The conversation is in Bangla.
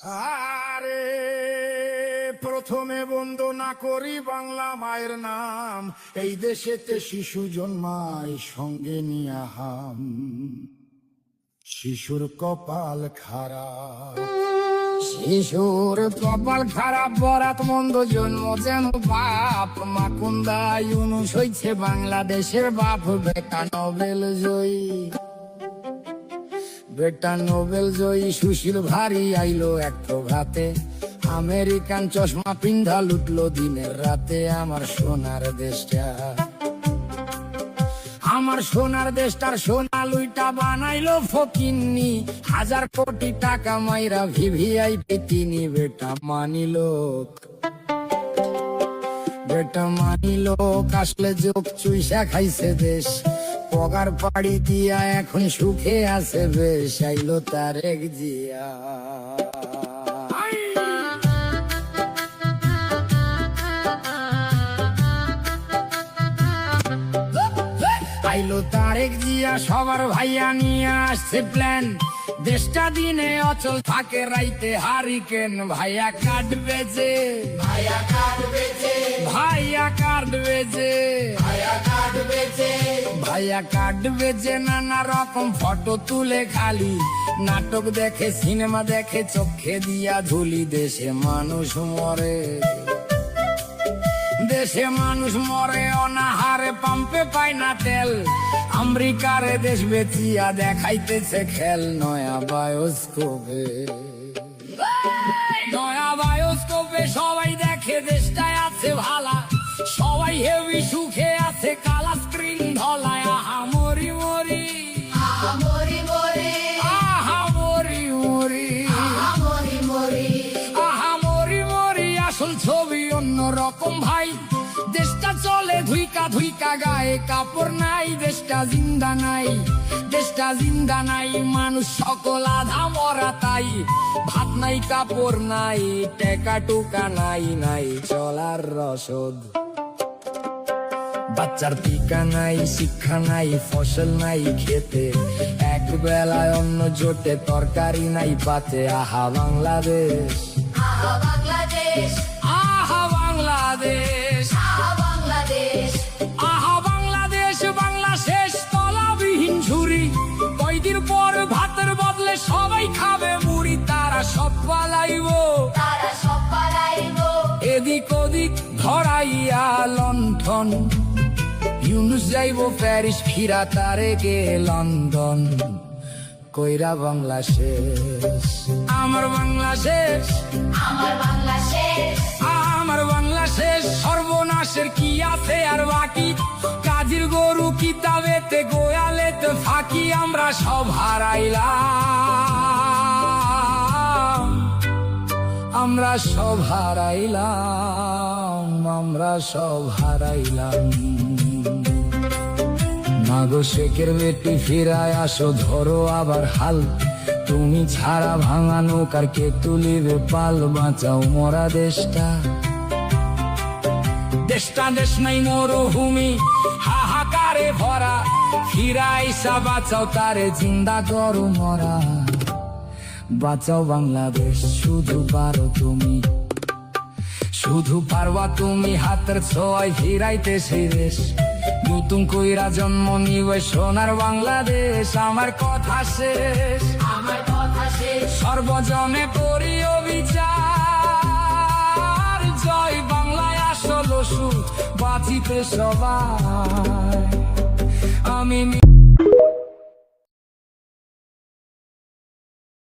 আরে প্রথমে বন্দনা করি বাংলা মায়ের নাম, এই দেশেতে শিশু জন্মায় সঙ্গে নিয়া হাম। শিশুর কপাল খারাপ, শিশুর কপাল খারাপ, বরাত মন্দ জন্ম যেন বাপ। মাকুন্দা ইউনুস হইছে বাংলাদেশের বাপ। বেটা নোবেল জয়ী, বেটা নোবেল জয়ী সুশীল ভারী আইলো এক প্রভাতে। আমেরিকান চশমা পিন্ধা লুটলো দিনের রাতে আমার সোনার দেশটা। আমার সোনার দেশটার সোনা লুইটা বানাইলো ফকিন্নি। 1000 কোটি টাকা মাইরা ভিভিআইপি তিনি। বেটা মানিলো, বেটা মানিলো, আসলে যোগ চুইসা খাইছে দেশ। পগার পাড়ি দিয়া এখন সুখে আছে বেশ। আইলো তারেক জিয়া, আইলো তারেক জিয়া, সবার ভাইয়া নিয়ে আসছে প্ল্যান। দেশটা দিনে অচল থাকে, রাইতে হারিকেন। ভাইয়া কাটবে যে, ভাইয়া কাটবে যে, ভাইয়া কাটবে যে, ভাইয়া কাটবে যে, ভাইয়া কাটবে যে। নানা রকম ফটো তুলে খালি, নাটক দেখে, সিনেমা দেখে, চোখে দিয়া ধুলি। দেশে মানুষ মরে, দেশে মানুষ মরে অনাহারে, পাম্পে পায় না তেল। আমেরিকারে দেশ বেচিয়া দেখাইতেছে খেল। নয়া বায়োস্কোপে, নয়া বায়োস্কোপে সবাই দেখে দেশটায় আছে ভালা। সবাই হেভি সুখে আছে, কালা স্ক্রিন ধলায়। আহা মরি মরি, আহা মরি মরি, আহা মরি মরি, আহা মরি মরি, আহা মরি মরি। আসল ছবি অন্য রকম ভাই। দেশটা চলে ধুইকা ধুইকা, গায়ে কাপড় নাই। দেশটা জিন্দা নাই, দেশটা জিন্দা নাই। মানুষ সকল আধা মরা তাই। ভাত নাই, কাপড় নাই, টেকা টুকা নাই, নাই চলার রসদ। বাচ্চার টিকা নাই, শিক্ষা নাই, ফসল নাই খেতে। এক বেলায় অন্ন জোটে, তরকারি নাই পাতে। আহা বাংলাদেশ, আহা বাংলাদেশ, আহা বাংলাদেশ, আহা বাংলাদেশ, আহা বাংলাদেশ। বাংলা শেষ তলাবিহীন ঝুরি। কয়দিন পর ভাতের বদলে সবাই খাবে মুড়ি। তারা সব পালাইবো, তারা সব পালাইবো। এদিক ওদিক ধরাইয়া লণ্ঠন। ইউনুস যাইবো প্যারিস, ফিরা তারেকে লন্ডন। কইরা বাংলা শেষ, আমার বাংলা শেষ, আমার বাংলা শেষ, আমার বাংলা শেষ। সর্বনাশের কি আছে আর বাকি? কাজীর গরু কিতাবেতে, গোয়ালেতে ফাঁকি। আমরা সব হারাইলাম, আমরা সব হারাইলাম, আমরা সব হারাইলাম। মাগো শেখের বেটি ফিরায় আসো, ধরো আবার হাল। তুমি ছাড়া ভাঙা নৌকার কে তুলিবে পাল? বাঁচাও মরা দেশটা, দেশটা দেশ নাই মরুভূমি, হাহাকারে ভরা। ফিরাইসা বাঁচাও তারে, জিন্দা করো মরা। বাঁচাও বাংলাদেশ, শুধু পারো তুমি, শুধু পারবা তুমি। হাতের ছোঁয়ায় ফিরাইতে সেই দেশ। নতুন কইরা জন্ম নিবে সোনার বাংলাদেশ। আমার কথা শেষ, আমার কথা শেষ। সর্বজনে করি অবিচার। জয় বাংলায় আসল সুখ, বাঁচিতে সবাই। আমি